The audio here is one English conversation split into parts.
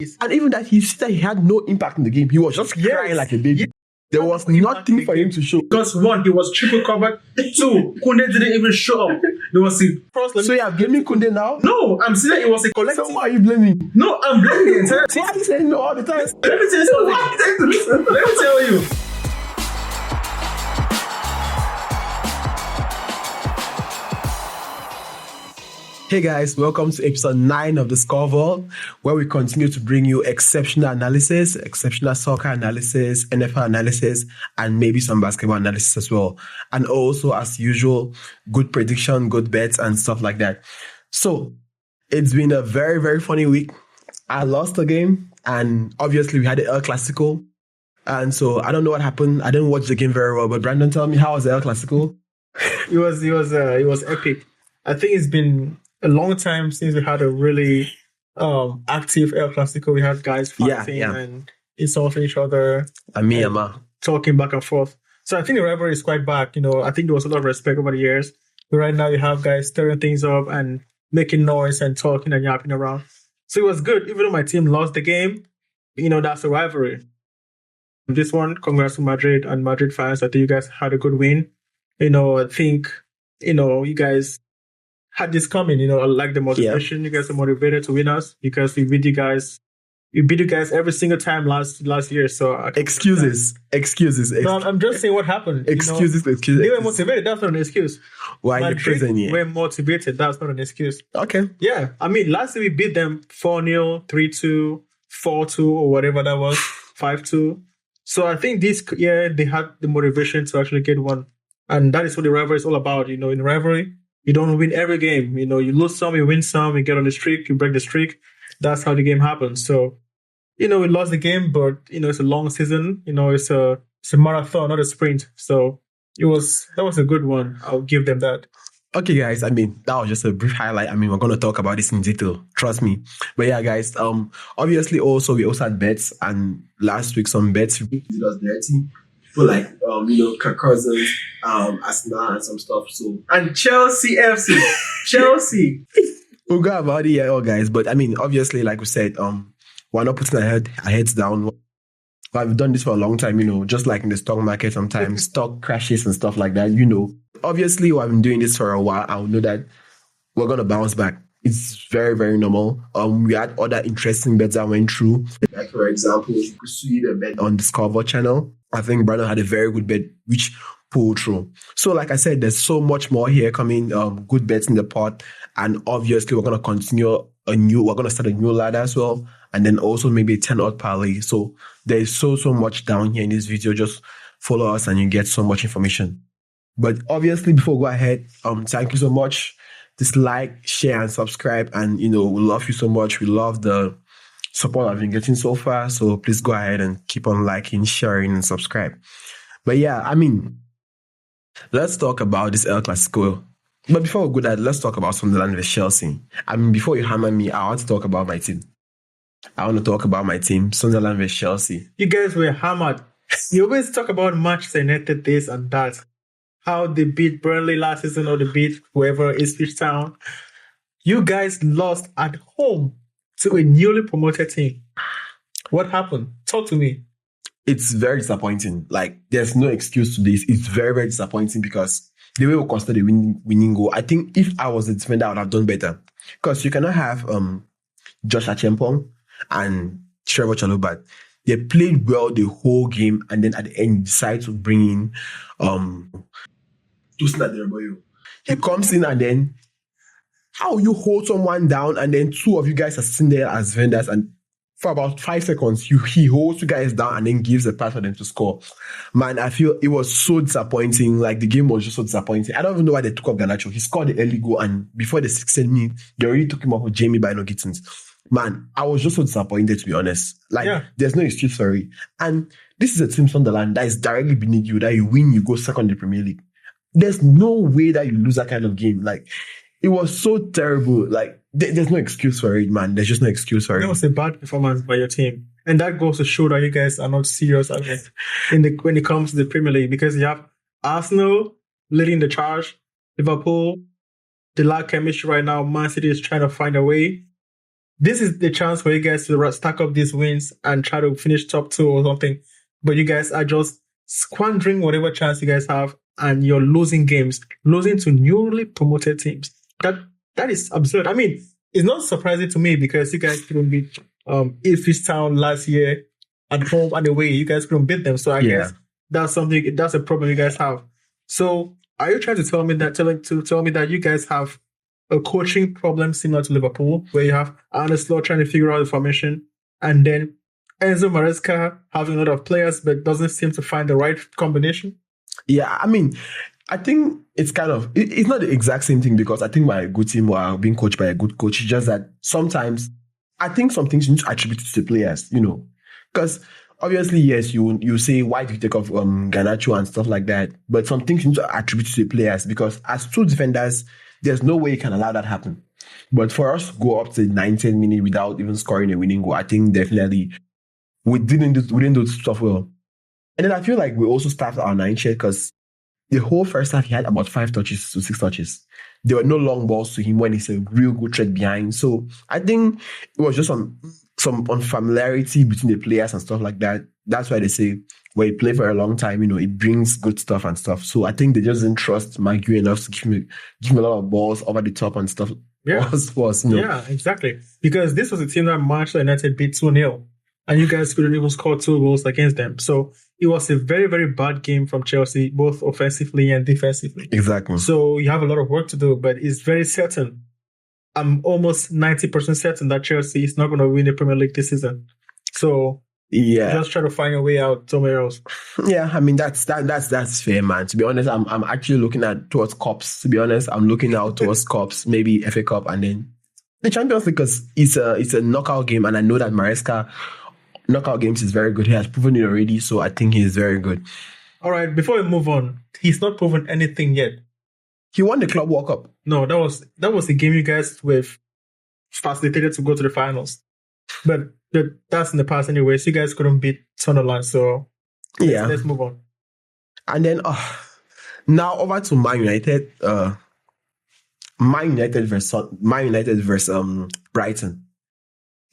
And even that he said he had no impact in the game. He was just crying like a baby. There was nothing for him to show. Because one, he was triple covered. Two, Kunde didn't even show up. There was a So you are blaming Kunde now? No, I'm saying it was a collective. So why are you blaming? No, I'm blaming the entire So why are you saying no all the time? Let me tell you something. Let me tell you. Hey guys, welcome to episode 9 of the Scoreboard, where we continue to bring you exceptional analysis, exceptional soccer analysis, NFL analysis, and maybe some basketball analysis as well. And also, as usual, good prediction, good bets, and stuff like that. So, it's been a very, very funny week. I lost the game, and obviously we had the El Clásico. And so, I don't know what happened. I didn't watch the game very well, but Brandon, tell me, how was the El Clásico? It was epic. I think it's been a long time since we had a really active El Clásico. We had guys fighting and insulting each other. And talking back and forth. So I think the rivalry is quite back. You know, I think there was a lot of respect over the years. But right now you have guys stirring things up and making noise and talking and yapping around. So it was good. Even though my team lost the game, you know, that's a rivalry. This one, congrats to Madrid and Madrid fans. I think you guys had a good win. You know, I think, you know, you guys had this coming, you know, I like the motivation. You guys are motivated to win us because we beat you guys every single time last year. So excuses. No, I'm just saying what happened. Excuses. They were motivated. That's not an excuse. Why are you praising you? We're motivated. That's not an excuse. Okay. Yeah. I mean, last year we beat them 4-0, 3-2, 4-2, or whatever that was, 5-2. So I think this year they had the motivation to actually get one. And that is what the rivalry is all about. You know, in rivalry, you don't win every game. You know, you lose some, you win some, you get on the streak, you break the streak. That's how the game happens. So, you know, we lost the game, but, you know, it's a long season. You know, it's a marathon, not a sprint. So that was a good one. I'll give them that. Okay, guys. I mean, that was just a brief highlight. I mean, we're going to talk about this in detail. Trust me. But yeah, guys, obviously also, we also had bets, and last week some bets did us dirty. For like, you know, Kirk Cousins, Arsenal and some stuff. So, and Chelsea FC. Chelsea. We'll go about it, guys. But I mean, obviously, like we said, we're not putting our heads down. I've done this for a long time, you know, just like in the stock market, sometimes stock crashes and stuff like that, you know. Obviously, I've been doing this for a while. I know that we're going to bounce back. It's very, very normal. We had other interesting bets that went through. Like, for example, you could see the bet on the Scoreboard channel. I think Brandon had a very good bet, which pulled through. So, like I said, there's so much more here coming, good bets in the pot. And obviously, we're going to continue we're going to start a new ladder as well. And then also maybe a 10-odd parlay. So, there's so much down here in this video. Just follow us and you get so much information. But obviously, before we go ahead, thank you so much. Just like, share, and subscribe. And, you know, we love you so much. We love the support I've been getting so far. So please go ahead and keep on liking, sharing, and subscribe. But yeah, I mean, let's talk about this El Clásico. But before we go there, let's talk about Sunderland vs Chelsea. I mean, before you hammer me, I want to talk about my team. Sunderland vs Chelsea. You guys were hammered. You always talk about Manchester United, this and that. How they beat Burnley last season or they beat whoever is Ipswich Town. You guys lost at home to a newly promoted team. What happened? Talk to me. It's very disappointing. Like, there's no excuse to this. It's very, very disappointing because the way we consider the winning goal, I think if I was a defender, I would have done better. Because you cannot have Josh Achempong and Trevor Chalobah. They played well the whole game, and then at the end, decide to bring in he comes in, and then how you hold someone down, and then two of you guys are sitting there as vendors, and for about 5 seconds, he holds you guys down and then gives a pass for them to score. Man, I feel it was so disappointing. Like, the game was just so disappointing. I don't even know why they took off Garnacho. He scored the early goal, and before the 16th minute, they already took him off with Jamie Bino-Gittins. Man, I was just so disappointed, to be honest. Like, There's no excuse for it. And this is a team, Sunderland, that is directly beneath you, that you win, you go second in the Premier League. There's no way that you lose that kind of game. Like, it was so terrible. Like, there's no excuse for it, man. There's just no excuse for it. That was a bad performance by your team. And that goes to show that you guys are not serious when it comes to the Premier League, because you have Arsenal leading the charge, Liverpool, they lack chemistry right now. Man City is trying to find a way. this is the chance for you guys to stack up these wins and try to finish top 2 or something. But you guys are just squandering whatever chance you guys have, and you're losing games, losing to newly promoted teams. That is absurd. I mean, it's not surprising to me because you guys couldn't beat Ipswich Town last year at home and away. You guys couldn't beat them. So I guess that's a problem you guys have. So are you trying to tell me that you guys have a coaching problem similar to Liverpool, where you have Arne Slot trying to figure out the formation, and then Enzo Maresca having a lot of players but doesn't seem to find the right combination? Yeah, I mean, I think it's kind of, it's not the exact same thing, because I think my good team are being coached by a good coach. It's just that sometimes I think some things you need to attribute to the players, because obviously, yes, you say, why do you take off Garnacho and stuff like that? But some things you need to attribute to the players, because as two defenders, there's no way you can allow that happen. But for us to go up to 90 minutes without even scoring a winning goal, I think definitely we didn't do stuff well. And then I feel like we also staffed our 9 share, because the whole first half he had about 5 touches to 6 touches. There were no long balls to him when he's a real good threat behind. So I think it was just some unfamiliarity between the players and stuff like that. That's why they say when you play for a long time, it brings good stuff and stuff. So I think they just didn't trust Maggie enough to give me a lot of balls over the top and stuff. Yeah, yeah, exactly. Because this was a team that Manchester United beat 2-0, and you guys couldn't even score 2 goals against them. So it was a very, very bad game from Chelsea, both offensively and defensively. Exactly. So you have a lot of work to do, but it's very certain. I'm almost 90% certain that Chelsea is not going to win the Premier League this season. So just try to find a way out somewhere else. Yeah, I mean that's fair, man. To be honest, I'm actually looking towards cups. To be honest, I'm looking out towards cups, maybe FA Cup, and then the Champions League, because it's a knockout game, and I know that Maresca knockout games is very good. He has proven it already, so I think he is very good. All right, before we move on, he's not proven anything yet. He won the Club World Cup. No, that was the game you guys were facilitated to go to the finals. But that's in the past anyway. So you guys couldn't beat Sunderland. So let's move on. And then now over to Man United. Man United versus Brighton.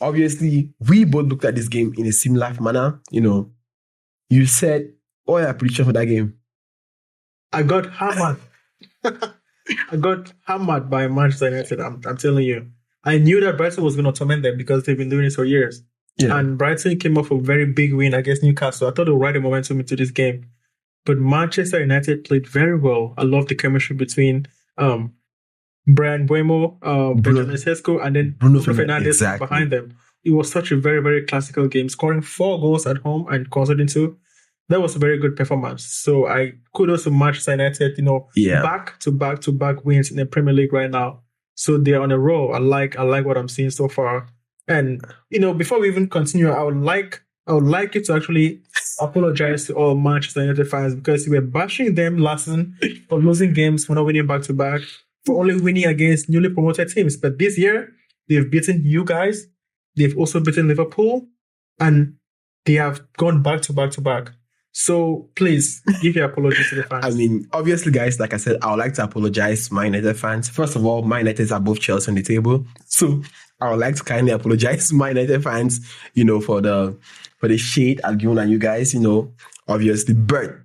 Obviously, we both looked at this game in a similar manner. You said, "Oh, yeah, prediction for that game." I got hammered. I got hammered by Manchester United. I'm telling you. I knew that Brighton was going to torment them because they've been doing this for years. Yeah. And Brighton came off a very big win against Newcastle. I thought they would ride the momentum into this game. But Manchester United played very well. I love the chemistry between Brian Buemo, Benjamin Sesko, and then Bruno Fernandes behind them. It was such a very, very classical game. Scoring 4 goals at home and conceding 2. That was a very good performance. So I kudos to Manchester United, back to back wins in the Premier League right now. So they're on a roll. I like what I'm seeing so far. And before we even continue, I would like you to actually apologize to all Manchester United fans, because you were bashing them last season for losing games, for not winning back to back, for only winning against newly promoted teams. But this year, they've beaten you guys. They've also beaten Liverpool, and they have gone back to back. So please give your apologies to the fans. I mean, obviously, guys, like I said, I would like to apologize to Man United fans. First of all, Man United is above Chelsea on the table. So I would like to kindly apologize to Man United fans, for the shade I've given on you guys, obviously. But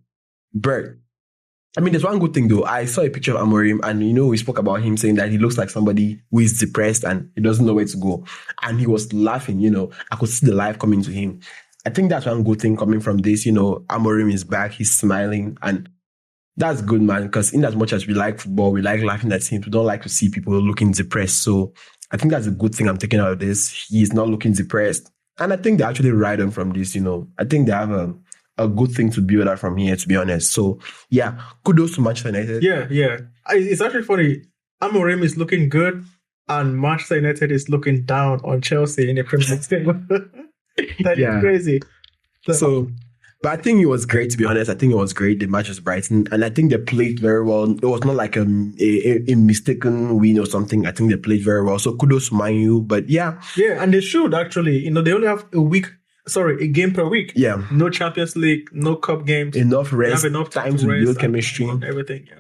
I mean, there's one good thing though. I saw a picture of Amorim, and we spoke about him saying that he looks like somebody who is depressed and he doesn't know where to go. And he was laughing, I could see the life coming to him. I think that's one good thing coming from this. Amorim is back, he's smiling, and that's good, man, because in as much as we like football, we like laughing at teams, we don't like to see people looking depressed. So I think that's a good thing I'm taking out of this. He's not looking depressed. And I think they actually ride on from this, I think they have a good thing to build out from here, to be honest. So, yeah, kudos to Manchester United. Yeah. It's actually funny. Amorim is looking good, and Manchester United is looking down on Chelsea in the Premier League table. That is crazy. But I think it was great, to be honest. I think it was great, the match was Brighton, and I think they played very well. It was not like a mistaken win or something. I think they played very well. So kudos to Man U. But yeah, and they should actually. They only have a game per week. Yeah, no Champions League, no cup games. Enough rest, enough time to build chemistry, everything. Yeah.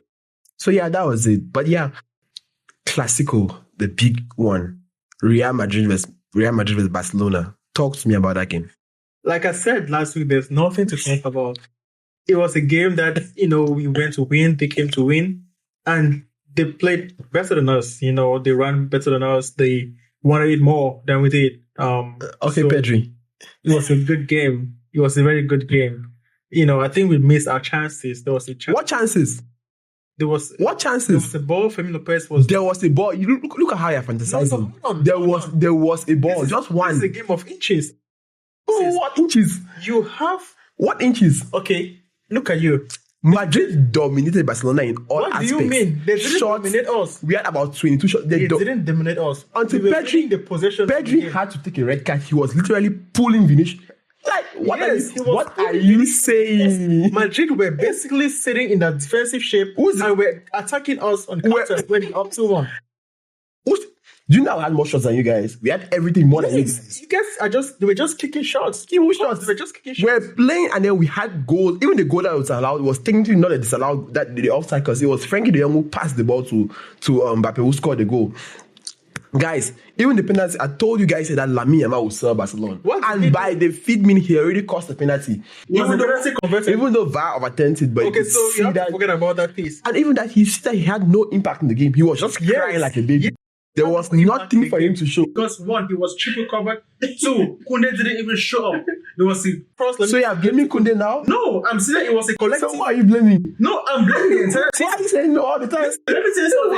So yeah, that was it. But yeah, Clásico, the big one, Real Madrid versus Real Madrid with Barcelona. Talk to me about that game. Like I said last week, there's nothing to talk about. It was a game that, we went to win, they came to win, and they played better than us. They ran better than us. They wanted it more than we did. Okay, Pedri. It was a good game. It was a very good game. I think we missed our chances. There was a chance. What chances? What chances? There was a ball. Firmino Lopez was. There was a ball. You look at how you're fantasizing. There was a ball. Just one. It's a game of inches. Oh, what inches? You have what inches? Okay, look at you. Madrid dominated Barcelona in all aspects. What do you mean? They didn't dominate us. We had about 22 shots. They didn't dominate us. Until Pedri had to take a red card. He was literally pulling Vinicius. Like, what are you saying? Madrid were basically sitting in that defensive shape and were attacking us on counters when up 2-1. Do you know I had more shots than you guys? We had everything more than you guys. You guys they were just kicking shots. They were just kicking shots. We were playing and then we had goals. Even the goal that was allowed was technically not a disallowed, that the offside, because it was Frankie de Jong who passed the ball to Mbappe, who scored the goal. Guys, even the penalty, I told you guys that Lamine Yamal will serve Barcelona. And by the 5th minute, he already cost the penalty. Even though VAR overturned it, but okay, so you have to forget about that piece. And even that, he said he had no impact in the game. He was just crying like a baby. There was nothing for him to show. Because 1, he was triple covered. 2, Koundé didn't even show up. There was a So you are blaming Koundé now? No, I'm saying it was a collective. So why are you blaming? No, I'm blaming the entire team. Why are you saying no all the time? Let me tell you.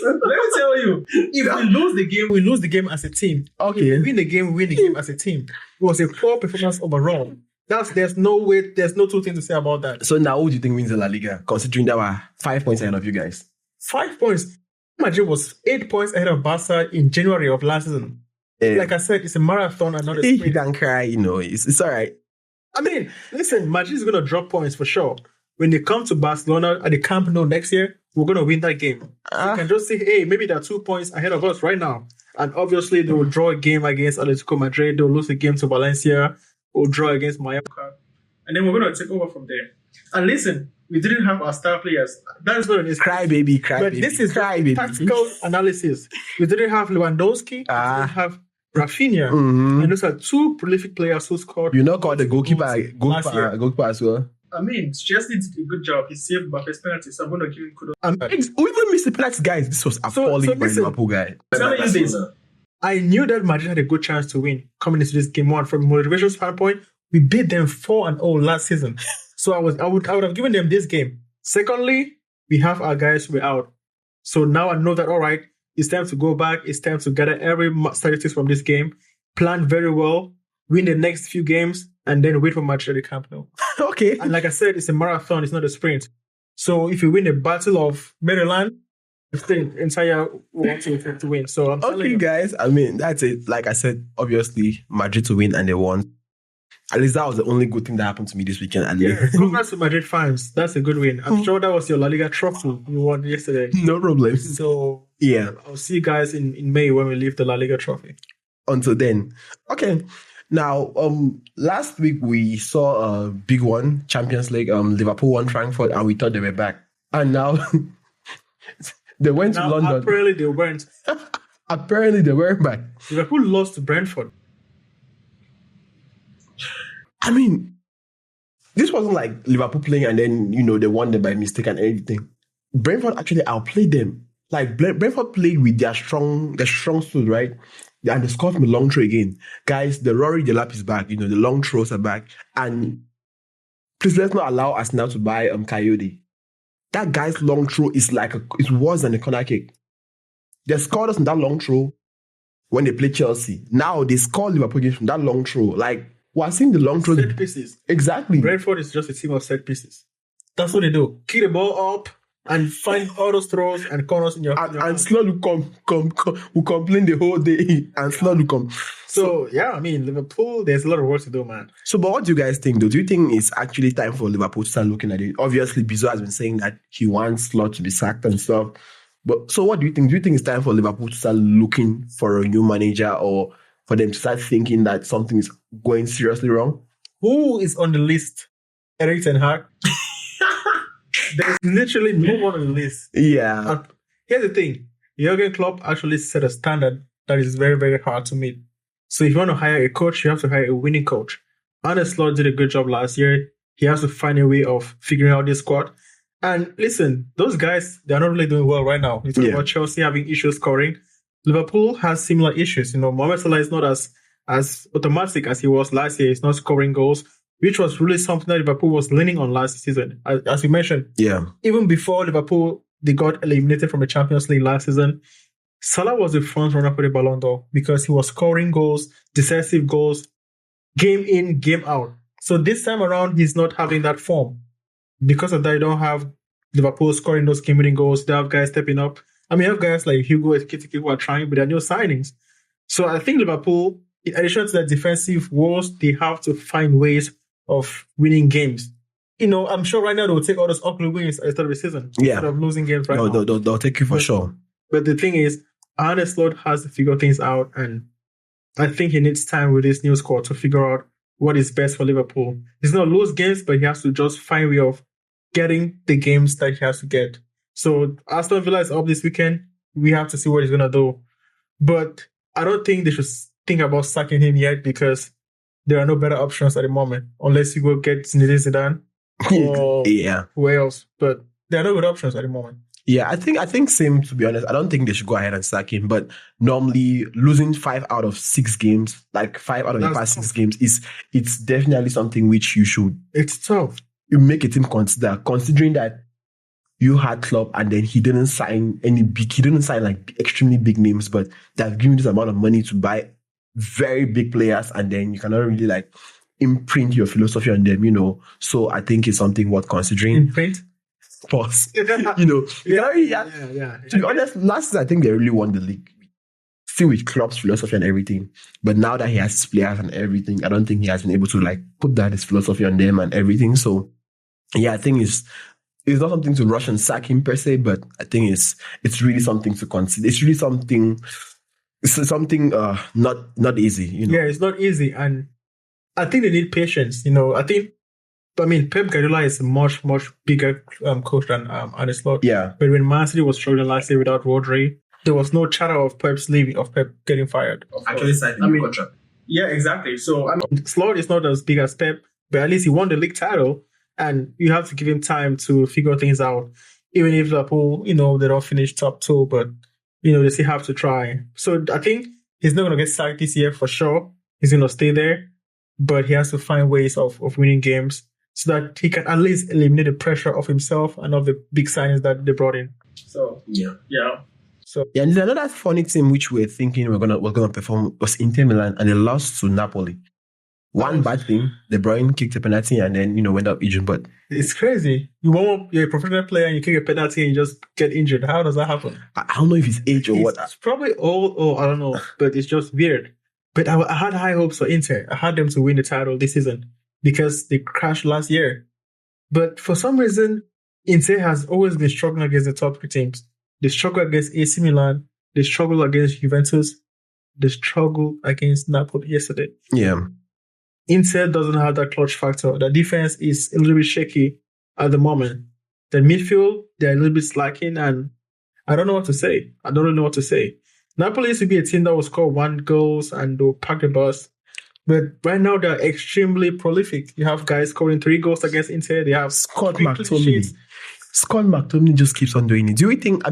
Let me tell you. If we lose the game, we lose the game as a team. Okay. If we win the game, we win the game as a team. It was a poor performance overall. There's no two things to say about that. So now who do you think wins the La Liga, considering that we're 5 points ahead of you guys? 5 points. Madrid was 8 points ahead of Barca in January of last season. Like I said, it's a marathon and not a sprint. You can cry, it's all right. I mean, listen, Madrid is going to drop points for sure. When they come to Barcelona at the Camp Nou next year, we're going to win that game. You can just say, hey, maybe they're 2 points ahead of us right now. And obviously, they will draw a game against Atletico Madrid. They'll lose a game to Valencia. Or draw against Mallorca. And then we're going to take over from there. And listen, we didn't have our star players. That's not an excuse. Cry baby. But this is tactical analysis. We didn't have Lewandowski. We didn't have Rafinha. And those are 2 prolific players who scored. You know, called the goalkeeper as well. I mean, Chelsea did a good job. He saved Mbappe's penalty, so I'm going to give him kudos. We even missed the penalty, guys. This was appalling by Liverpool guy. Tell you this. I knew that Madrid had a good chance to win coming into this game. 1, from a motivation standpoint, we beat them 4-0 last season. So I would have given them this game. Secondly, we have our guys who were out. So now I know that, all right, it's time to go back. It's time to gather every statistics from this game, plan very well, win the next few games, and then wait for Madrid at the Camp Nou. Okay. And like I said, it's a marathon. It's not a sprint. So if you win the Battle of Maryland, it's the entire world to win. So I'm telling you. Guys. I mean, that's it. Like I said, obviously, Madrid to win and they won. At least that was the only good thing that happened to me this weekend. Congrats to Madrid fans. That's a good win. I'm sure that was your La Liga trophy you won yesterday. No problem. So yeah, I'll see you guys in May when we leave the La Liga trophy. Until then. Okay. Now, last week we saw a big one, Champions League. Liverpool won Frankfurt and we thought they were back. And now they went to London. Apparently they weren't. Apparently they weren't back. Liverpool lost to Brentford. I mean, this wasn't like Liverpool playing and then, they won them by mistake and everything. Brentford actually outplayed them. Like, Brentford played with their strong suit, right? And they scored from a long throw again. Guys, the Rory Delap is back. The long throws are back. And please, let's not allow us now to buy Coyote. That guy's long throw is it's worse than a corner kick. They scored us in that long throw when they played Chelsea. Now they scored Liverpool games from that long throw. Like, we're seeing the long throws. Set pieces. Exactly. Brentford is just a team of set pieces. That's what they do. Kick the ball up and find all those throws and corners in your and slowly we complain the whole day and slowly come. So yeah, I mean, Liverpool, there's a lot of work to do, man. So, but what do you guys think, though? Do you think it's actually time for Liverpool to start looking at it? Obviously, Bizot has been saying that he wants Slot to be sacked and stuff. But so what do you think? Do you think it's time for Liverpool to start looking for a new manager or for them to start thinking that something is going seriously wrong? Who is on the list? Erik ten Hag? There's literally no one on the list. Yeah. Here's the thing. Jurgen Klopp actually set a standard that is very, very hard to meet. So if you want to hire a coach, you have to hire a winning coach. Arne Slot did a good job last year. He has to find a way of figuring out this squad. And listen, those guys, they're not really doing well right now. You talk about Chelsea having issues scoring. Liverpool has similar issues. Mohamed Salah is not as automatic as he was last year. He's not scoring goals, which was really something that Liverpool was leaning on last season. As you mentioned, even before Liverpool, they got eliminated from the Champions League last season, Salah was the front runner for the Ballon d'Or because he was scoring goals, decisive goals, game in, game out. So this time around, he's not having that form. Because of that, you don't have Liverpool scoring those game-winning goals. They have guys stepping up. I mean, you have guys like Hugo and Ekitike who are trying, but there are no signings. So I think Liverpool, in addition to their defensive woes, they have to find ways of winning games. I'm sure right now they'll take all those ugly wins at the start of the season instead of losing games right now. They'll take you for sure. But the thing is, Arne Slot has to figure things out, and I think he needs time with this new squad to figure out what is best for Liverpool. He's not lose games, but he has to just find a way of getting the games that he has to get. So Aston Villa is up this weekend. We have to see what he's going to do. But I don't think they should think about sacking him yet because there are no better options at the moment, unless you go get Zinedine Zidane or who else. But there are no good options at the moment. Yeah, I think same, to be honest. I don't think they should go ahead and sack him, but normally losing 5 out of 6 games, like 5 out of the past 6 games, it's definitely something which you should. It's tough. You make a team consider, considering that you had Klopp and then he didn't sign like extremely big names, but they've given this amount of money to buy very big players, and then you cannot really like imprint your philosophy on them, So I think it's something worth considering. Imprint? Pause. To be honest, last season I think they really won the league. Still with Klopp's philosophy and everything. But now that he has his players and everything, I don't think he has been able to like put that his philosophy on them and everything. So yeah, I think it's not something to rush and sack him per se, but I think it's really something to consider. It's really something not easy, Yeah, it's not easy, and I think they need patience. Pep Guardiola is a much, much bigger coach than Arne Slot. Yeah. But when Man City was struggling last year without Rodri, there was no chatter of Pep's leaving, of Pep getting fired. Actually signed a new contract. Yeah, exactly. So, Slot is not as big as Pep, but at least he won the league title, and you have to give him time to figure things out. Even if Liverpool, they don't finish top 2, but, they still have to try. So, I think he's not going to get sacked this year for sure. He's going to stay there, but he has to find ways of winning games, so that he can at least eliminate the pressure of himself and of the big signings that they brought in. So and there's another funny team which we're thinking we're gonna perform was Inter Milan, and they lost to Napoli. One bad thing, De Bruyne kicked a penalty and then went up injured. But it's crazy. You're a professional player and you kick a penalty and you just get injured. How does that happen? I don't know if it's age or what. It's probably old, I don't know, but it's just weird. But I had high hopes for Inter. I had them to win the title this season, because they crashed last year. But for some reason, Inter has always been struggling against the top 3 teams. They struggle against AC Milan. They struggle against Juventus. They struggle against Napoli yesterday. Yeah. Inter doesn't have that clutch factor. The defense is a little bit shaky at the moment. The midfield, they're a little bit slacking, and I don't know what to say. I don't really know what to say. Napoli used to be a team that will score 1 goal and they'll pack the bus. But right now, they're extremely prolific. You have guys scoring 3 goals against Inter. They have Scott McTominay just keeps on doing it. Do you think,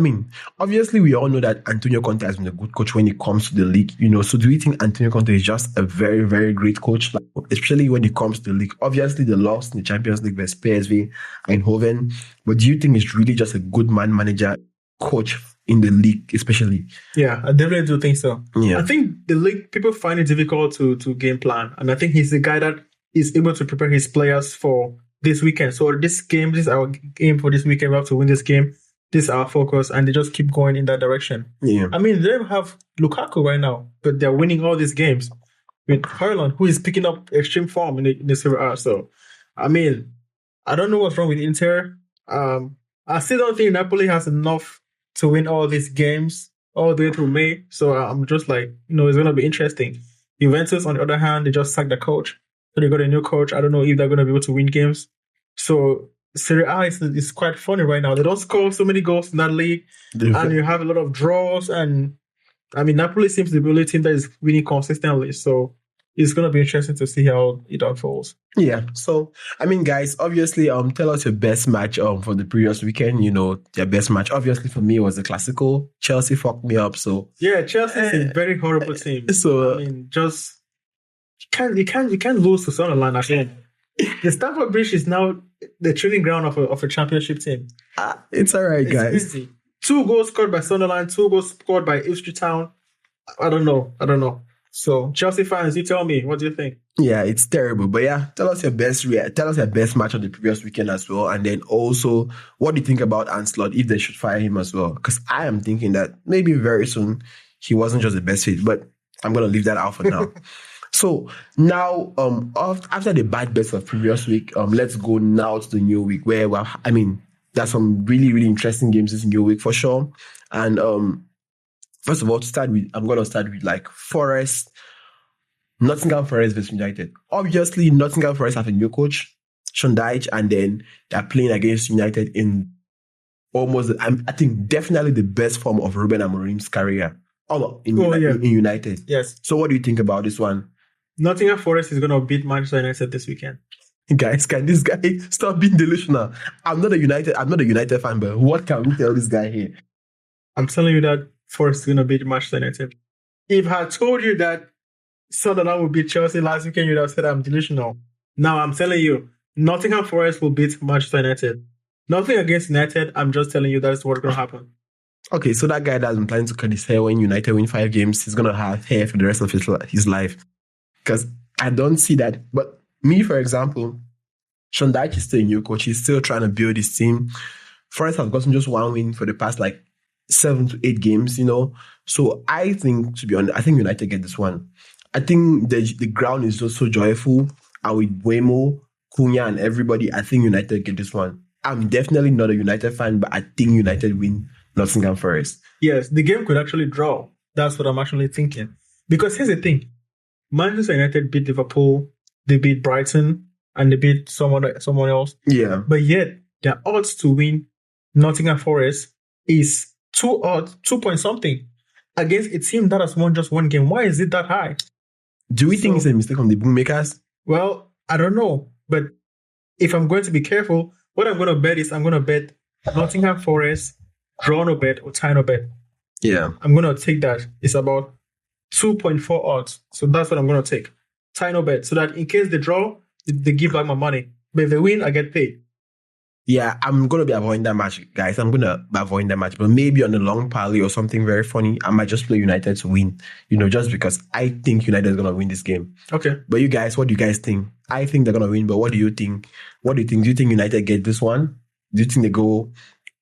obviously we all know that Antonio Conte has been a good coach when it comes to the league, so do you think Antonio Conte is just a very, very great coach, especially when it comes to the league? Obviously, they lost in the Champions League versus PSV, Eindhoven, but do you think it's really just a good manager, coach in the league, especially? Yeah, I definitely do think so. Yeah. I think the league, people find it difficult to game plan, and I think he's the guy that is able to prepare his players for this weekend. So this is our game for this weekend. We have to win this game. This is our focus, and they just keep going in that direction. Yeah. They don't have Lukaku right now, but they're winning all these games with Haaland, who is picking up extreme form in the Serie A. So, I don't know what's wrong with Inter. I still don't think Napoli has enough to win all these games all the way through May. So I'm just like, it's going to be interesting. Juventus, on the other hand, they just sacked the coach. So they got a new coach. I don't know if they're going to be able to win games. So Serie A is quite funny right now. They don't score so many goals in that league. And you have a lot of draws. And I mean, Napoli seems to be the only team that is winning consistently. So it's going to be interesting to see how it unfolds. Yeah. So, I mean, guys, obviously, tell us your best match for the previous weekend. You know, your best match. Obviously, for me, it was the Classico. Chelsea fucked me up. So yeah, Chelsea is a very horrible team. So I mean, just you can't lose to Sunderland at home. The Stamford Bridge is now the training ground of a championship team. It's all right, guys. Crazy. 2 goals scored by Sunderland, 2 goals scored by Ipswich Town. I don't know. So Chelsea fans, you tell me, what do you think? Yeah, it's terrible. But yeah, tell us your best match of the previous weekend as well. And then also, what do you think about Ancelotti, if they should fire him as well? Because I am thinking that maybe very soon he wasn't just the best fit, but I'm going to leave that out for now. So now, after the bad bets of previous week, let's go now to the new week where, there's some really, really interesting games this new week for sure. And first of all, I'm going to start with like Forest, Nottingham Forest versus United. Obviously, Nottingham Forest have a new coach, Sean Dyche, and then they're playing against United in almost, I think, definitely the best form of Ruben Amorim's career. In United. Yes. So what do you think about this one? Nottingham Forest is going to beat Manchester United this weekend. Guys, can this guy stop being delusional? I'm not a United fan, but what can we tell this guy here? I'm telling you that Forest is going to beat Manchester United. If I told you that Sunderland would beat Chelsea last weekend, you'd have said I'm delusional. Now I'm telling you, Nottingham Forest will beat Manchester United. Nothing against United. I'm just telling you that's what's going to happen. Okay, so that guy that's been planning to cut his hair when United win 5 games, he's going to have hair for the rest of his life. Because I don't see that. But me, for example, Sean Dyche is still a new coach. He's still trying to build his team. Forest has gotten just 1 win for the past 7 to 8 games, you know. So I think, to be honest, I think United get this one. I think the ground is just so joyful. And with Buemo, Cunha, and everybody, I think United get this one. I'm definitely not a United fan, but I think United win Nottingham Forest. Yes, the game could actually draw. That's what I'm actually thinking. Because here's the thing. Manchester United beat Liverpool, they beat Brighton, and they beat someone else. Yeah. But yet, their odds to win Nottingham Forest is 2 point something against a team that has won just 1 game. Why is it that high? Do we think it's a mistake on the bookmakers? Well, I don't know. But if I'm going to be careful, what I'm going to bet is I'm going to bet Nottingham Forest, draw no bet, or tie no bet. Yeah. I'm going to take that. It's about 2.4 odds. So that's what I'm going to take. Tie no bet. So that in case they draw, they give back my money. But if they win, I get paid. Yeah, I'm going to be avoiding that match, guys. I'm going to be avoiding that match. But maybe on the long parlay or something very funny, I might just play United to win. You know, just because I think United is going to win this game. Okay. But you guys, what do you guys think? I think they're going to win, but what do you think? What do you think? Do you think United get this one? Do you think they go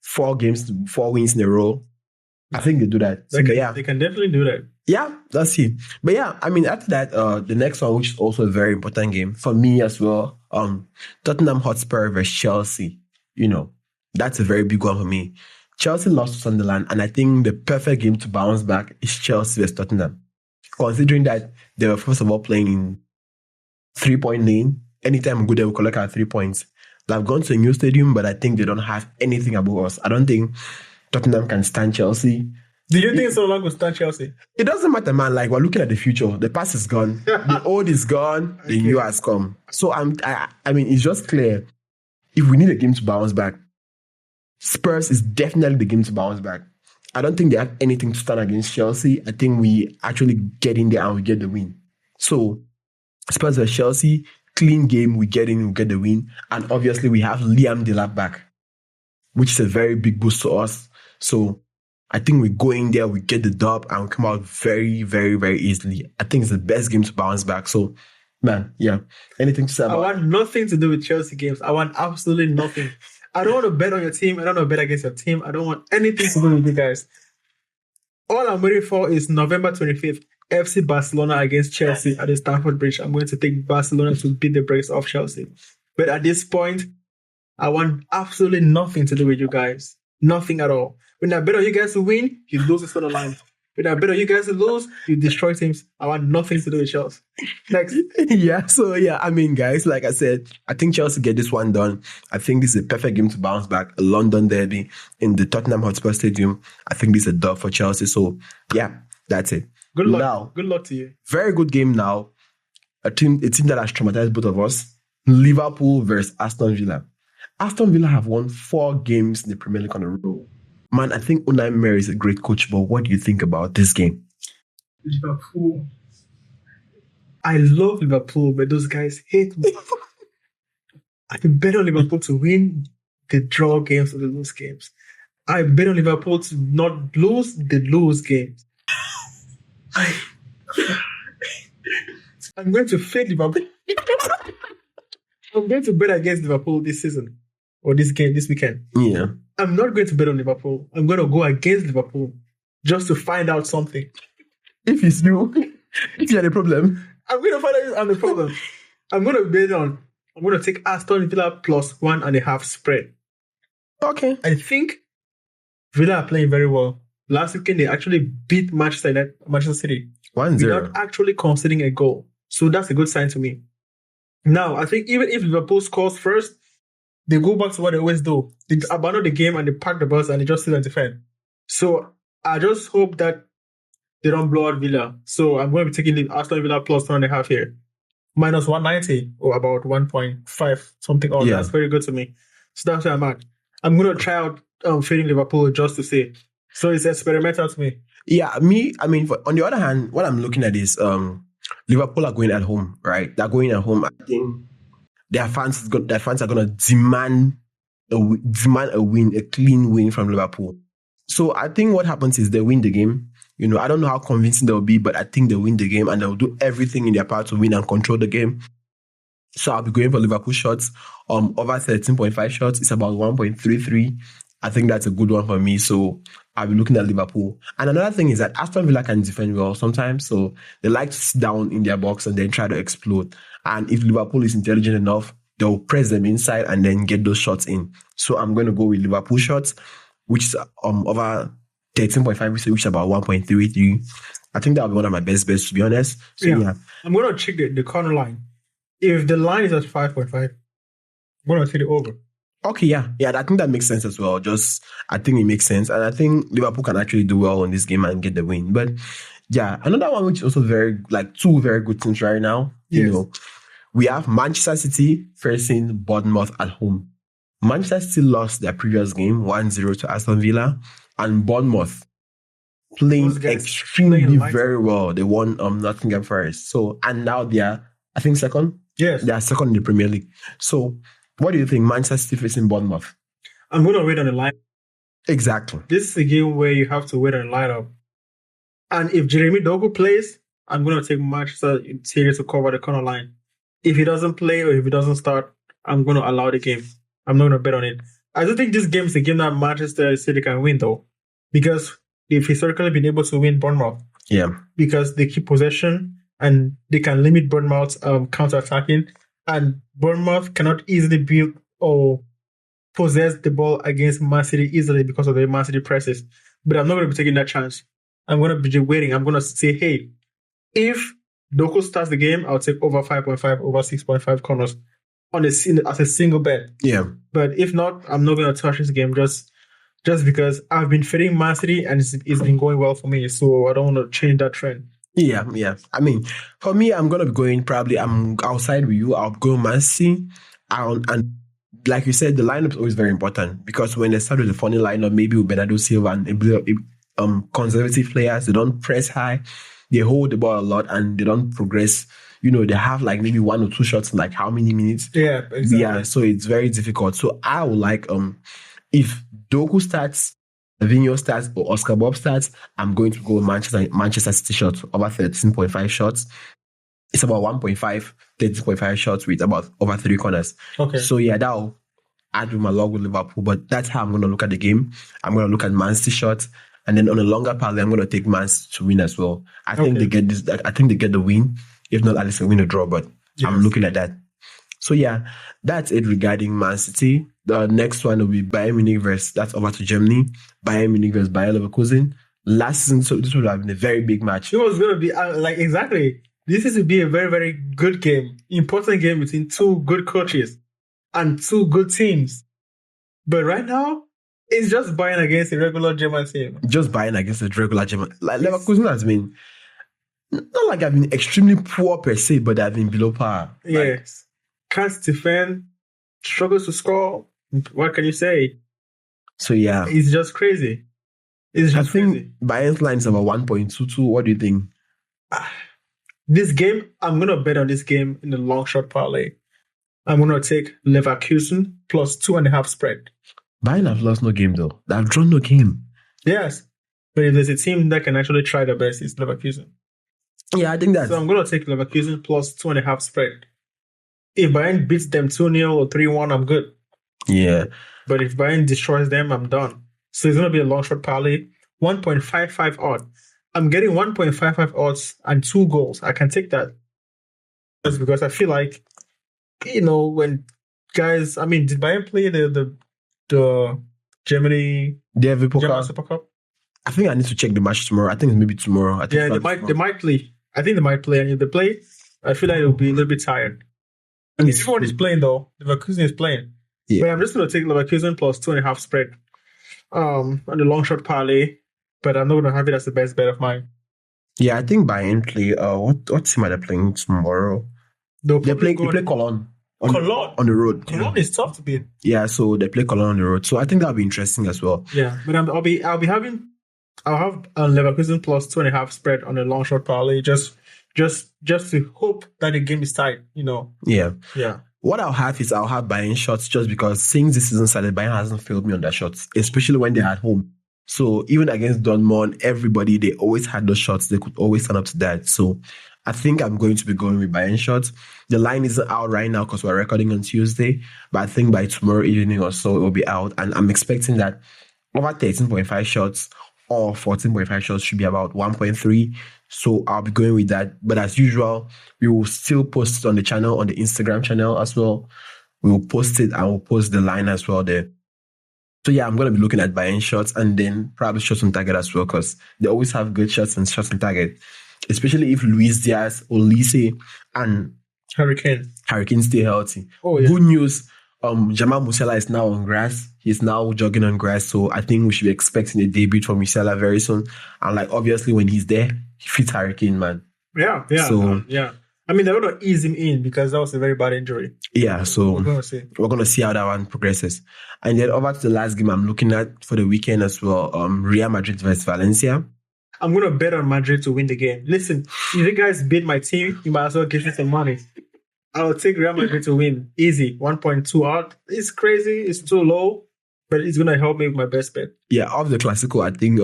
4 wins in a row? I think they do that. They can definitely do that. Yeah, let's see. But yeah, I mean, after that, the next one, which is also a very important game for me as well, Tottenham Hotspur versus Chelsea. You know, that's a very big one for me. Chelsea lost to Sunderland, and I think the perfect game to bounce back is Chelsea versus Tottenham. Considering that they were first of all playing in 3-point lane, anytime we go there, we collect our 3 points. They've gone to a new stadium, but I think they don't have anything above us. I don't think Tottenham can stand Chelsea. Do you think Sunderland will stand Chelsea? It doesn't matter, man. We're looking at the future. The past is gone. The old is gone. The new has come. So I mean, it's just clear. If we need a game to bounce back, Spurs is definitely the game to bounce back. I don't think they have anything to stand against Chelsea. I think we actually get in there and we get the win. So Spurs versus Chelsea, clean game. We get in, we get the win. And obviously we have Liam Delap back, which is a very big boost to us. So I think we go in there, we get the dub, and we come out very, very, very easily. I think it's the best game to bounce back. So, man, yeah. Anything to say about it? I want nothing to do with Chelsea games. I want absolutely nothing. I don't want to bet on your team. I don't want to bet against your team. I don't want anything to do with you guys. All I'm waiting for is November 25th, FC Barcelona against Chelsea at the Stamford Bridge. I'm going to take Barcelona to beat the brakes off Chelsea. But at this point, I want absolutely nothing to do with you guys. Nothing at all. When I bet on you guys to win, you lose this on the line. When I bet on you guys to lose, you destroy teams. I want nothing to do with Chelsea. Next. Yeah, so yeah, I mean, guys, like I said, I think Chelsea get this one done. I think this is a perfect game to bounce back. A London derby in the Tottenham Hotspur Stadium. I think this is a dub for Chelsea. So yeah, That's it. Good luck. Now, Good luck to you. very good game now. A team that has traumatized both of us. Liverpool versus Aston Villa. Aston Villa have won 4 games in the Premier League on a row. Man, I think Unai Emery is a great coach, but what do you think about this game? Liverpool. I love Liverpool, but those guys hate me. I can bet on Liverpool to win the draw games or the lose games. I bet on Liverpool to not lose the lose games. I'm going to fade Liverpool. I'm going to bet against Liverpool this season or this weekend. Yeah. I'm not going to bet on Liverpool. I'm going to go against Liverpool just to find out something. If it's you, if you had a problem, I'm going to find out I'm the problem. I'm going to take Aston Villa plus 1.5 spread. Okay. I think Villa are playing very well. Last weekend, they actually beat Manchester City 1-0 without actually conceding a goal. So that's a good sign to me. Now, I think even if Liverpool scores first, they go back to what they always do. They abandon the game and they pack the bus and they just sit and defend. So I just hope that they don't blow out Villa. So I'm going to be taking the Aston Villa plus 1.5 here. Minus 190 or about 1.5, something. Oh, That's very good to me. So that's where I'm at. I'm going to try out fading Liverpool just to see. So it's experimental to me. Yeah, on the other hand, what I'm looking at is Liverpool are going at home, right? They're going at home. I think their fans are going to demand a win, a clean win from Liverpool. So I think what happens is they win the game. I don't know how convincing they'll be, but I think they'll win the game and they'll do everything in their power to win and control the game. So I'll be going for Liverpool shots. Over 13.5 shots, it's about 1.33. I think that's a good one for me. So I'll be looking at Liverpool. And another thing is that Aston Villa can defend well sometimes. So they like to sit down in their box and then try to explode. And if Liverpool is intelligent enough, they'll press them inside and then get those shots in. So I'm going to go with Liverpool shots, which is over 13.5, which is about 1.33. I think that'll be one of my best bets, to be honest. So yeah. I'm going to check the corner line. If the line is at 5.5, I'm going to take it over. Okay, yeah, I think that makes sense as well. I think it makes sense. And I think Liverpool can actually do well in this game and get the win. But yeah, another one which is also two very good teams right now. Yes. We have Manchester City facing Bournemouth at home. Manchester City lost their previous game 1-0 to Aston Villa, and Bournemouth playing extremely very well. They won Nottingham Forest. So, and now they are, I think, second. Yes, they are second in the Premier League. So, what do you think, Manchester City facing Bournemouth? I'm going to wait on the line. Exactly. This is a game where you have to wait on the lineup. And if Jeremy Doku plays, I'm going to take Manchester City to cover the corner line. If he doesn't play or if he doesn't start, I'm going to allow the game. I'm not going to bet on it. I don't think this game is a game that Manchester City can win, though, because they've historically been able to win Bournemouth. Yeah. Because they keep possession and they can limit Bournemouth's counter-attacking. And Bournemouth cannot easily build or possess the ball against Man City easily because of the Man City presses. But I'm not going to be taking that chance. I'm going to be waiting. I'm going to say, hey, if Doku starts the game, I'll take over 5.5, over 6.5 corners as a single bet. Yeah. But if not, I'm not going to touch this game just because I've been fading Man City and it's been going well for me. So I don't want to change that trend. Yeah. For me, I'm going to be going I'm outside with you. I'll go Man City. And like you said, the lineup is always very important because when they start with a funny lineup, maybe with Bernardo Silva and conservative players, they don't press high, they hold the ball a lot and they don't progress. They have like maybe 1 or 2 shots in like how many minutes? Yeah, exactly. Yeah, so it's very difficult. So I would like, if Doku starts, Vinho starts, or Oscar Bob starts, I'm going to go Manchester City shots over 13.5 shots. It's about 13.5 shots with about over 3 corners. Okay. So yeah, that'll add with my log with Liverpool, but that's how I'm going to look at the game. I'm going to look at Man City shots, and then on a longer parlay, I'm going to take Man City to win as well. I think they get this. I think they get the win. If not, at least they win a draw. But yes, I'm looking at that. So yeah, that's it regarding Man City. The next one will be Bayern Munich that's over to Germany. Bayern Munich versus Bayer Leverkusen. Last season, so this would have been a very big match. It was going to be exactly. This is to be a very, very good game, important game between 2 good coaches and 2 good teams. But right now, It's just buying against a regular German team. Just buying against a regular German. Like Leverkusen has been not like I've been extremely poor per se, but I've been below par. Yes. Can't defend, struggles to score. What can you say? So yeah. It's just crazy. It's just I think crazy. Bayern's line is about 1.22. What do you think? This game, I'm going to bet on this game in the long shot parlay. I'm going to take Leverkusen plus 2.5 spread. Bayern have lost no game though. They've drawn no game. Yes. But if there's a team that can actually try the best, it's Leverkusen. Yeah, I think that's... So I'm going to take Leverkusen plus 2.5 spread. If Bayern beats them 2-0 or 3-1, I'm good. Yeah. But if Bayern destroys them, I'm done. So it's going to be a long shot parlay. 1.55 odd. I'm getting 1.55 odds and 2 goals. I can take that. That's because I feel like, when guys... I mean, did Bayern play the Germany German Super Cup? I think I need to check the match tomorrow. I think it's maybe tomorrow. They might play. I think they might play. And if they play, I feel like they'll be a little bit tired. I mean, everyone is playing though. Leverkusen is playing. Yeah. But I'm just going to take Leverkusen plus 2.5 spread on the long shot parlay. But I'm not going to have it as the best bet of mine. Yeah, I think Bayern play. What team are they playing tomorrow? They play Cologne. On the road. Cologne is tough to beat. Yeah, so they play Cologne on the road. So I think that'll be interesting as well. Yeah, but I'll have Leverkusen plus 2.5 spread on the long shot parlay. Just to hope that the game is tight. Yeah. Yeah. What I'll have Bayern shots just because since this season started, Bayern hasn't failed me on their shots, especially when they're at home. So even against Dortmund, they always had those shots. They could always stand up to that. So I think I'm going to be going with Bayern shots. The line isn't out right now because we're recording on Tuesday, but I think by tomorrow evening or so, it will be out. And I'm expecting that over 13.5 shots or 14.5 shots should be about 1.3. So I'll be going with that. But as usual, we will still post it on the channel, on the Instagram channel as well. We will post it and we'll post the line as well there. So yeah, I'm going to be looking at Bayern shots and then probably shots on target as well because they always have good shots and shots on target. Especially if Luis Diaz, Olise, and Harry Kane stay healthy. Oh, yeah. Good news, Jamal Musiala is now on grass. He's now jogging on grass. So I think we should be expecting a debut from Musiala very soon. And obviously when he's there, he fits Harry Kane, man. Yeah. So, yeah. I mean, they're going to ease him in because that was a very bad injury. Yeah, so we're going to see how that one progresses. And then over to the last game I'm looking at for the weekend as well, Real Madrid versus Valencia. I'm going to bet on Madrid to win the game. Listen, if you guys beat my team, you might as well give me some money. I'll take Real Madrid to win. Easy. 1.2 odd. It's crazy. It's too low, but it's going to help me with my best bet. Yeah, of the Clásico, I think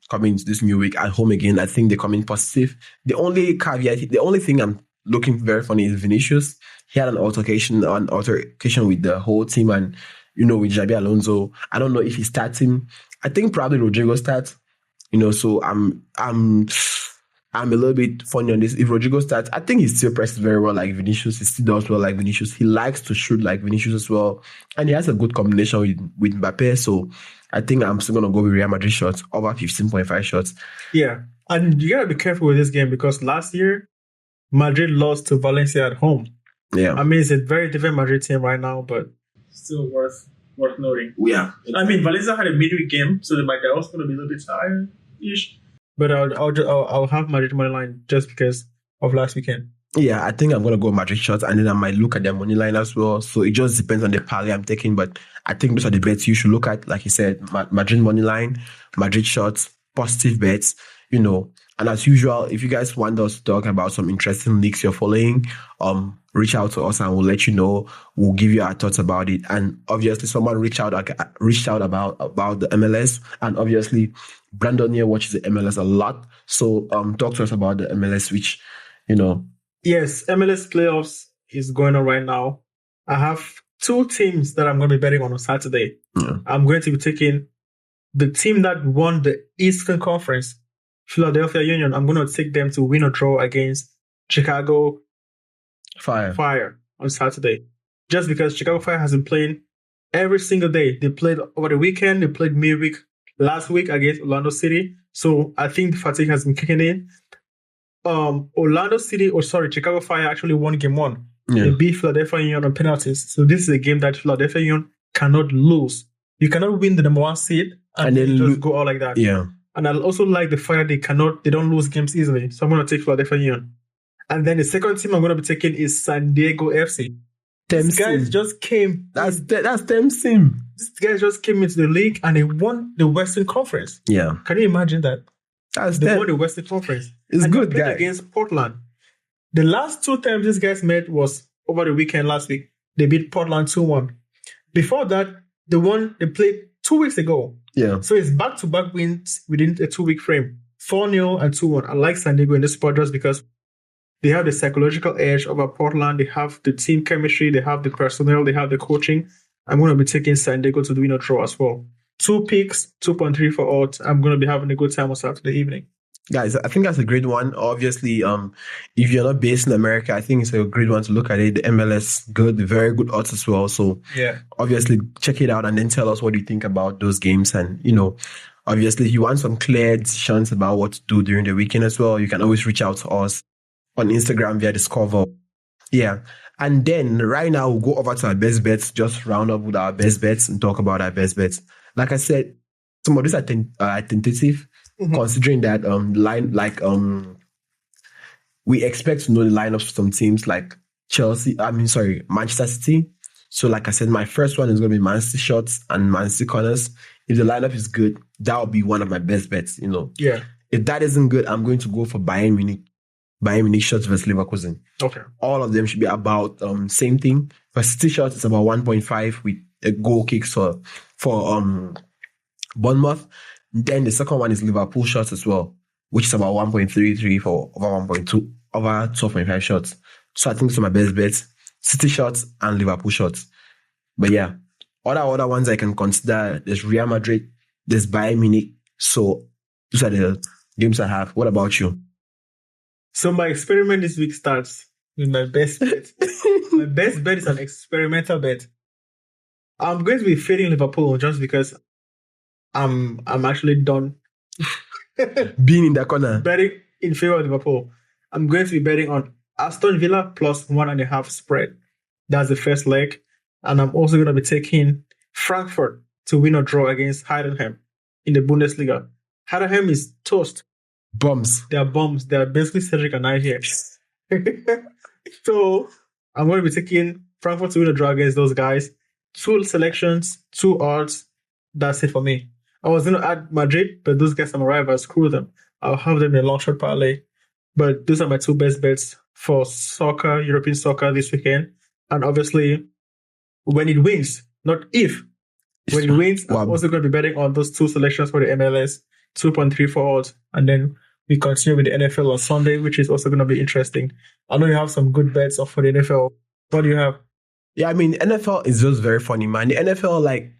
coming into this new week at home again, I think they're coming positive. The only caveat, the only thing I'm looking very funny is Vinicius. He had an altercation with the whole team and, with Xabi Alonso. I don't know if he starts him. I think probably Rodrigo starts. So I'm a little bit funny on this. If Rodrigo starts, I think he still presses very well like Vinicius. He still does well like Vinicius. He likes to shoot like Vinicius as well. And he has a good combination with Mbappe. So I think I'm still going to go with Real Madrid shots over 15.5 shots. Yeah. And you got to be careful with this game because last year, Madrid lost to Valencia at home. Yeah. I mean, it's a very different Madrid team right now, but still worth noting. Yeah. I mean, Valencia had a midweek game, so they're also going to be a little bit tired-ish. But I'll have Madrid money line just because of last weekend. Yeah, I think I'm going to go Madrid shots and then I might look at their money line as well. So it just depends on the parlay I'm taking. But I think those are the bets you should look at. Like you said, Madrid money line, Madrid shots, positive bets, And as usual, if you guys want us to talk about some interesting leagues you're following, reach out to us and we'll let you know. We'll give you our thoughts about it. And obviously, someone reached out about the MLS. And obviously, Brandon here watches the MLS a lot. So talk to us about the MLS, which, Yes, MLS playoffs is going on right now. I have 2 teams that I'm going to be betting on Saturday. Yeah. I'm going to be taking the team that won the Eastern Conference, Philadelphia Union. I'm going to take them to win or draw against Chicago Fire on Saturday. Just because Chicago Fire has been playing every single day. They played over the weekend. They played midweek last week against Orlando City. So I think the fatigue has been kicking in. Chicago Fire actually won game 1. Yeah. They beat Philadelphia Union on penalties. So this is a game that Philadelphia Union cannot lose. You cannot win the number 1 seed and then just go out like that. Yeah. And I also like the fact that they don't lose games easily. So I'm going to take Philadelphia Union. And then the second team I'm going to be taking is San Diego FC. These guys just came. That's them sim. These guys just came into the league and they won the Western Conference. Yeah. Can you imagine that? They won the Western Conference. It's and good, they played against Portland. The last 2 times these guys met was over the weekend last week. They beat Portland 2-1. Before that, they played 2 weeks ago. Yeah. So it's back-to-back wins within a 2-week frame. 4-0 and 2-1. I like San Diego in this spot just because they have the psychological edge over Portland. They have the team chemistry. They have the personnel. They have the coaching. I'm going to be taking San Diego to win or draw as well. 2 picks, 2.3 for odds. I'm going to be having a good time on Saturday evening. Guys, I think that's a great one. Obviously, if you're not based in America, I think it's a great one to look at it. The MLS, good, very good odds as well. So, obviously, check it out and then tell us what you think about those games. And, obviously, if you want some clear decisions about what to do during the weekend as well, you can always reach out to us on Instagram via Discover. Yeah. And then right now, we'll go over to our best bets, just round up with our best bets and talk about our best bets. Like I said, some of these are tentative. Mm-hmm. Considering that we expect to know the lineups for some teams like Manchester City. So like I said, my first one is going to be Man City shots and Man City corners. If the lineup is good, that will be one of my best bets, Yeah. If that isn't good, I'm going to go for Bayern Munich shots versus Leverkusen. Okay. All of them should be about same thing. For City shots, it's about 1.5 with a goal kicks for Bournemouth. Then the second one is Liverpool shots as well, which is about 1.33 for over 1.2, over 12.5 shots. So I think those are my best bets. City shots and Liverpool shots. But yeah, other ones I can consider, there's Real Madrid, there's Bayern Munich. So those are the games I have. What about you? So my experiment this week starts with my best bet. My best bet is an experimental bet. I'm going to be fading Liverpool just because I'm actually done being in the corner. Betting in favor of Liverpool. I'm going to be betting on Aston Villa plus 1.5 spread. That's the first leg. And I'm also going to be taking Frankfurt to win or draw against Heidenheim in the Bundesliga. Heidenheim is toast. Bombs. They are bombs. They are basically Cedric and I here. So I'm going to be taking Frankfurt to win or draw against those guys. 2 selections, 2 odds. That's it for me. I was going to add Madrid, but those guys are my rivals. Screw them. I'll have them in a long shot parlay. But those are my 2 best bets for soccer, European soccer this weekend. And obviously, when it wins, not if, when it wins, I'm also going to be betting on those 2 selections for the MLS, 2.3 for odds. And then we continue with the NFL on Sunday, which is also going to be interesting. I know you have some good bets for the NFL. What do you have? Yeah, I mean, NFL is just very funny, man. The NFL,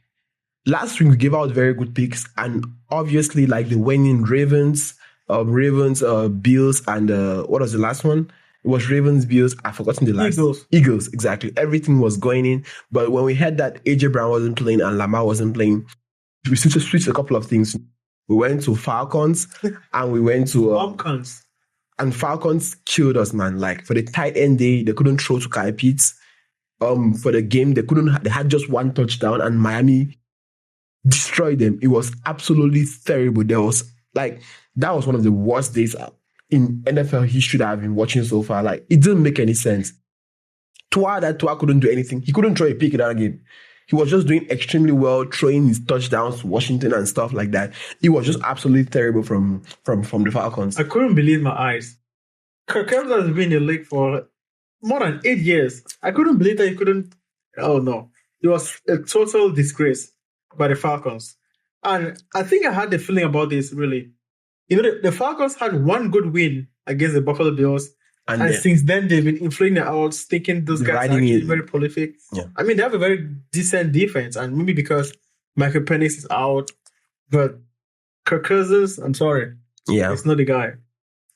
last week we gave out very good picks, and obviously, the winning Ravens, Bills, and what was the last one? It was Ravens, Bills. I've forgotten the last. Eagles, exactly. Everything was going in, but when we heard that AJ Brown wasn't playing and Lamar wasn't playing, we switched a couple of things. We went to Falcons, and we went to Falcons. And Falcons killed us, man. For the tight end day, they couldn't throw to Kyle Pitts. For the game, they had just 1 touchdown, and Miami destroyed them. It was absolutely terrible. That was one of the worst days in NFL history that I've been watching so far. It didn't make any sense. Tua couldn't do anything. He couldn't throw a pick in that game. He was just doing extremely well, throwing his touchdowns to Washington and stuff like that. It was just absolutely terrible from the Falcons. I couldn't believe my eyes. Kirk Cousins has been in the league for more than 8 years. I couldn't believe that he couldn't. Oh no. It was a total disgrace by the Falcons. And I think I had the feeling about this, really. The Falcons had 1 good win against the Buffalo Bills. And since then, they've been inflating their odds, thinking those guys are actually very prolific. Yeah. I mean, they have a very decent defense. And maybe because Michael Penix is out. But Kirk Cousins, I'm sorry. Yeah. It's not the guy.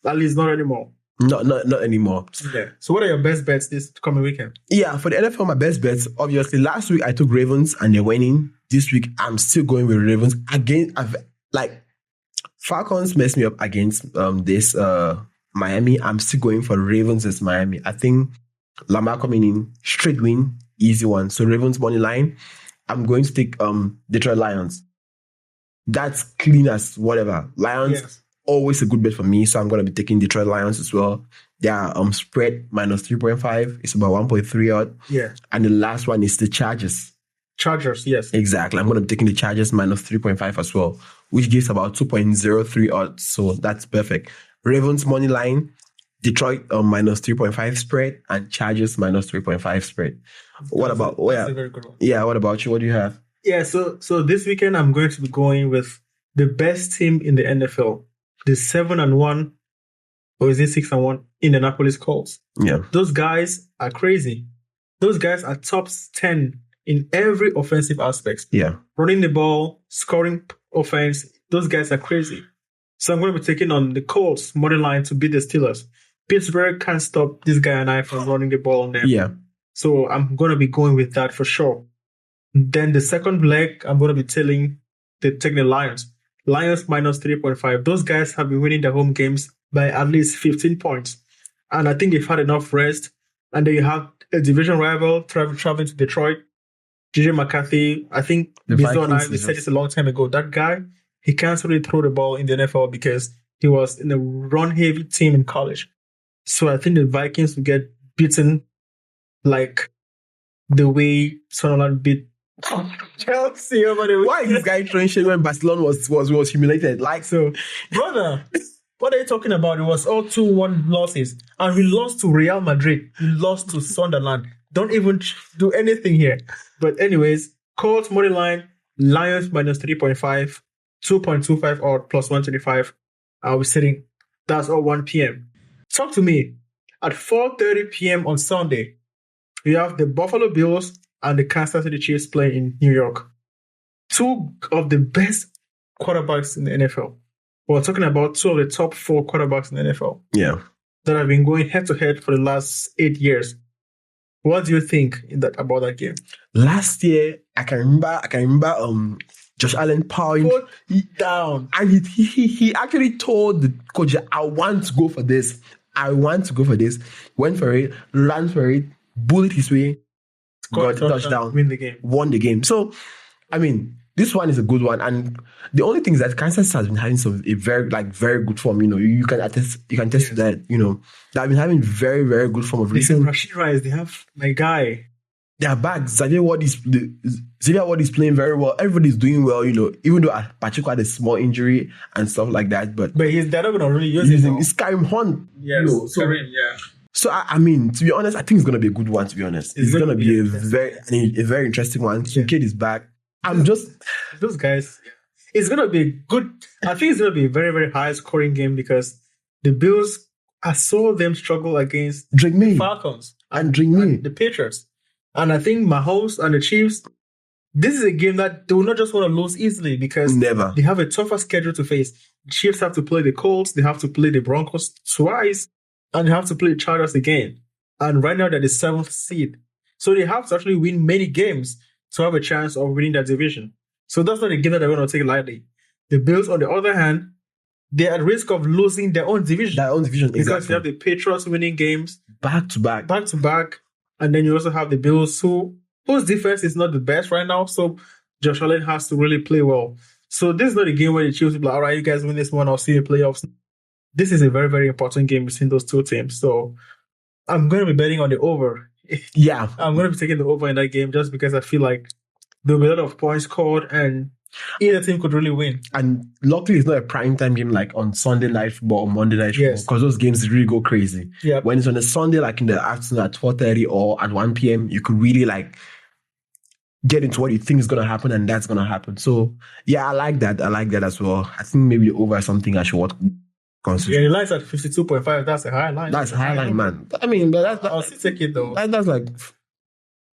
At least not anymore. Not anymore. Yeah. So what are your best bets this coming weekend? Yeah, for the NFL, my best bets, obviously, last week I took Ravens and they're winning. This week, I'm still going with Ravens. Again, Falcons messed me up against this Miami. I'm still going for Ravens as Miami. I think Lamar coming in, straight win, easy one. So Ravens money line. I'm going to take Detroit Lions. That's clean as whatever. Lions, always a good bet for me, so I'm going to be taking Detroit Lions as well. Their spread minus 3.5. It's about 1.3 odd. Yeah. And the last one is the Chargers. Chargers, yes. Exactly. I'm going to be taking the Chargers minus 3.5 as well, which gives about 2.03 odds. So that's perfect. Ravens money line, Detroit minus 3.5 spread, and Chargers minus 3.5 spread. What about? That's a very good one. Yeah. What about you? What do you have? Yeah. So this weekend I'm going to be going with the best team in the NFL, the 7-1, or is it 6-1? Indianapolis Colts. Yeah. Those guys are crazy. Those guys are top 10 in every offensive aspect. Yeah. Running the ball, scoring offense. Those guys are crazy. So I'm going to be taking on the Colts money line to beat the Steelers. Pittsburgh can't stop this guy and I from running the ball on them. Yeah. So I'm going to be going with that for sure. Then the second leg, I'm going to be taking the Lions. Lions minus 3.5. Those guys have been winning their home games by at least 15 points. And I think they've had enough rest. And then you have a division rival traveling to Detroit. JJ McCarthy, I think Bizo and I said this a long time ago. That guy, he can't really throw the ball in the NFL because he was in a run-heavy team in college. So I think the Vikings will get beaten like the way Sunderland beat Chelsea over the weekend. Why is this guy throwing shade when Barcelona was humiliated? Like, so, brother, what are you talking about? It was all 2-1 losses. And we lost to Real Madrid. We lost to Sunderland. Don't even do anything here. But anyways, Colts money line, Lions minus 3.5, 2.25 or plus 125. I'll be sitting. That's all 1 p.m. Talk to me. At 4:30 p.m. on Sunday, we have the Buffalo Bills and the Kansas City Chiefs playing in New York. Two of the best quarterbacks in the NFL. We're talking about two of the top 4 quarterbacks in the NFL. Yeah. That have been going head-to-head for the last 8 years. What do you think about that game? Last year, I can remember Josh Allen powering it down. And he actually told the coach, I want to go for this. Went for it, ran for it, bullied his way, got a touchdown, won the game. So, I mean, this one is a good one. And the only thing is that Kansas has been having a very good form. You know, you can attest to that. You know, they've been having very, very good form of recent. Rashid Rice, they have my guy. They are back. Xavier Ward is playing very well. Everybody's doing well, you know, even though Pacheco had a small injury and stuff like that. But they're not going to really use him. It's Karim Hunt. Yes, you know, So I mean, to be honest, I think it's going to be a good one, to be honest. It's going to be a very interesting one. Kincaid is back. Those guys, it's going to be good. I think it's going to be a very, very high scoring game because the Bills, I saw them struggle against the Falcons and the Patriots. And I think Mahomes and the Chiefs, this is a game that they will not just want to lose easily because they have a tougher schedule to face. The Chiefs have to play the Colts, they have to play the Broncos twice, and they have to play the Chargers again. And right now they're the 7th seed. So they have to actually win many games to have a chance of winning that division. So that's not a game that they're going to take lightly. The Bills, on the other hand, they're at risk of losing their own division. Because you have the Patriots winning games back to back. And then you also have the Bills whose defense is not the best right now. So Josh Allen has to really play well. So this is not a game where the Chiefs will be like, all right, you guys win this one, I'll see you in the playoffs. This is a very, very important game between those two teams. So I'm going to be betting on the over. Yeah. I'm going to be taking the over in that game just because I feel like there'll be a lot of points scored and either team could really win. And luckily, it's not a prime time game like on Sunday Night Football or Monday Night Football because those games really go crazy. Yeah. When it's on a Sunday, like in the afternoon at 4:30 or at 1 p.m., you could really like get into what you think is going to happen and that's going to happen. So, yeah, I like that. As well. I think maybe the over is something I should consider. Yeah, the line's at 52.5. That's a high line. That's a high line, man. I mean, but I'll still take it though. That's like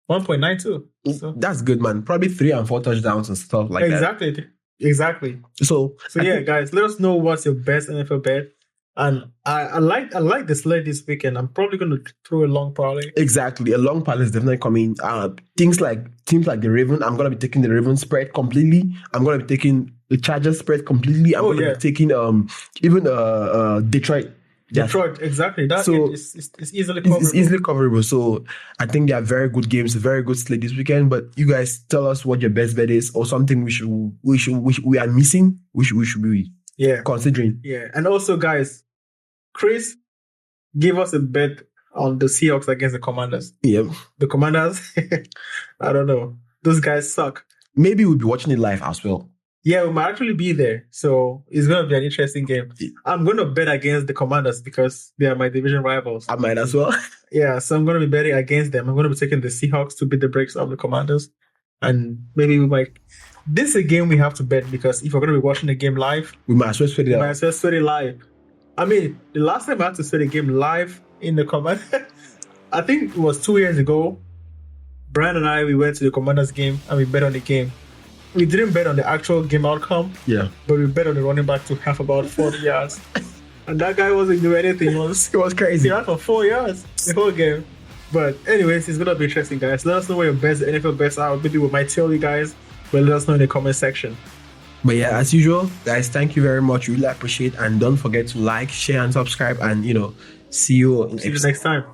1.92. So. That's good, man. Probably 3 and 4 touchdowns and stuff like that. Exactly. So yeah, guys, let us know what's your best NFL bet. And I like the slate this weekend. I'm probably going to throw a long parlay. Exactly. A long parlay is definitely coming. Teams like the Ravens, I'm going to be taking the Ravens spread completely. I'm going to be taking the Chargers spread completely. I'm going to be taking even Detroit Detroit, exactly. That So, it's easily coverable. It's easily coverable. So I think they are very good games, very good slate this weekend. But you guys tell us what your best bet is, or something we are missing. We should be considering. Yeah, and also guys, Chris, give us a bet on the Seahawks against the Commanders. Yep. The Commanders, I don't know. Those guys suck. Maybe we'll be watching it live as well. Yeah, we might actually be there. So it's going to be an interesting game. I'm going to bet against the Commanders because they are my division rivals. I might as well. Yeah, so I'm going to be betting against them. I'm going to be taking the Seahawks to beat the brakes of the Commanders. And maybe we might... This is a game we have to bet because if we're going to be watching the game live... We might as well sweat it out. We might as well sweat it live. I mean, the last time I had to sweat a game live in the Commanders... I think it was 2 years ago. Brian and I, we went to the Commanders game and we bet on the game. We didn't bet on the actual game outcome. Yeah. But we bet on the running back to have about 40 yards. And that guy wasn't doing anything. It was crazy. He ran for 4 yards the whole game. But anyways, it's going to be interesting, guys. Let us know where your best NFL bets are. Maybe we might tell you guys. But let us know in the comment section. But yeah, as usual, guys, thank you very much. We really appreciate it. And don't forget to like, share, and subscribe. And, see you next time.